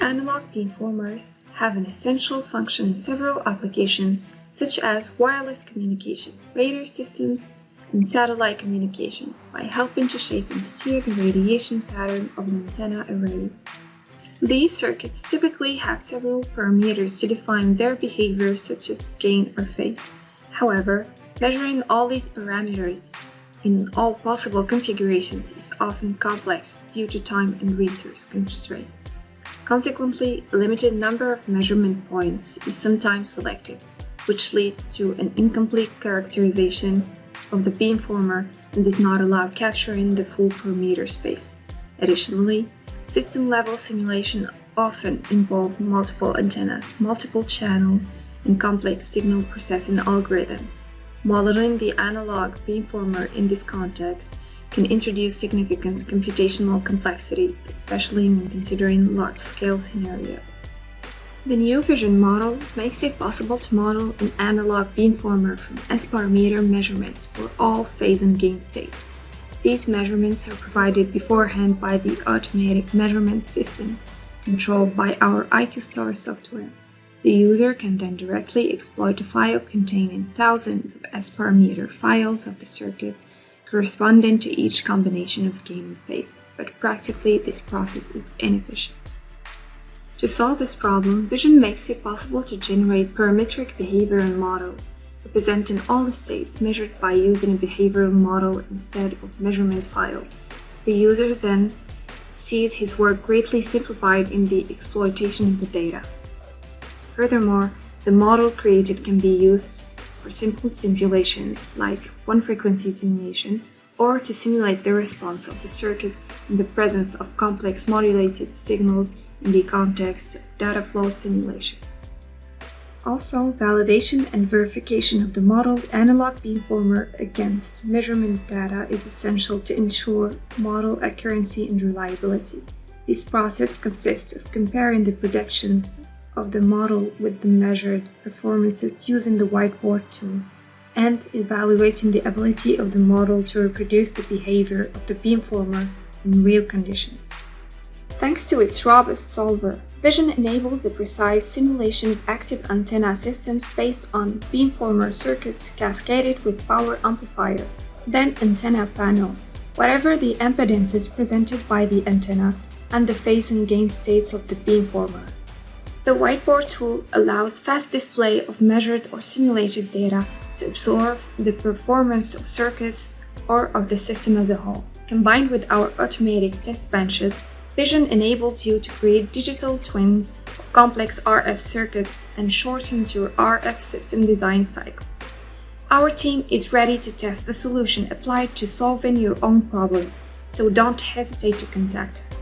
Analog beamformers have an essential function in several applications, such as wireless communication, radar systems, and satellite communications, by helping to shape and steer the radiation pattern of an antenna array. These circuits typically have several parameters to define their behavior, such as gain or phase. However, measuring all these parameters in all possible configurations is often complex due to time and resource constraints. Consequently, a limited number of measurement points is sometimes selected, which leads to an incomplete characterization of the beamformer and does not allow capturing the full parameter space. Additionally, system-level simulation often involve multiple antennas, multiple channels, and complex signal processing algorithms. Modeling the analog beamformer in this context can introduce significant computational complexity, especially when considering large-scale scenarios. The new vision model makes it possible to model an analog beamformer from S-parameter measurements for all phase and gain states. These measurements are provided beforehand by the automatic measurement systems controlled by our IQSTAR software. The user can then directly exploit a file containing thousands of S-parameter files of the circuits corresponding to each combination of gain and phase, but practically this process is inefficient. To solve this problem, Vision makes it possible to generate parametric behavioral models, representing all the states measured by using a behavioral model instead of measurement files. The user then sees his work greatly simplified in the exploitation of the data. Furthermore, the model created can be used for simple simulations like one-frequency simulation, or to simulate the response of the circuit in the presence of complex modulated signals in the context of data flow simulation. Also, validation and verification of the modeled analog beamformer against measurement data is essential to ensure model accuracy and reliability. This process consists of comparing the predictions of the model with the measured performances using the whiteboard tool, and evaluating the ability of the model to reproduce the behavior of the beamformer in real conditions. Thanks to its robust solver, Vision enables the precise simulation of active antenna systems based on beamformer circuits cascaded with power amplifier, then antenna panel, whatever the impedances presented by the antenna, and the phase and gain states of the beamformer. The whiteboard tool allows fast display of measured or simulated data to absorb the performance of circuits or of the system as a whole. Combined with our automatic test benches, Vision enables you to create digital twins of complex RF circuits and shortens your RF system design cycles. Our team is ready to test the solution applied to solving your own problems, so don't hesitate to contact us.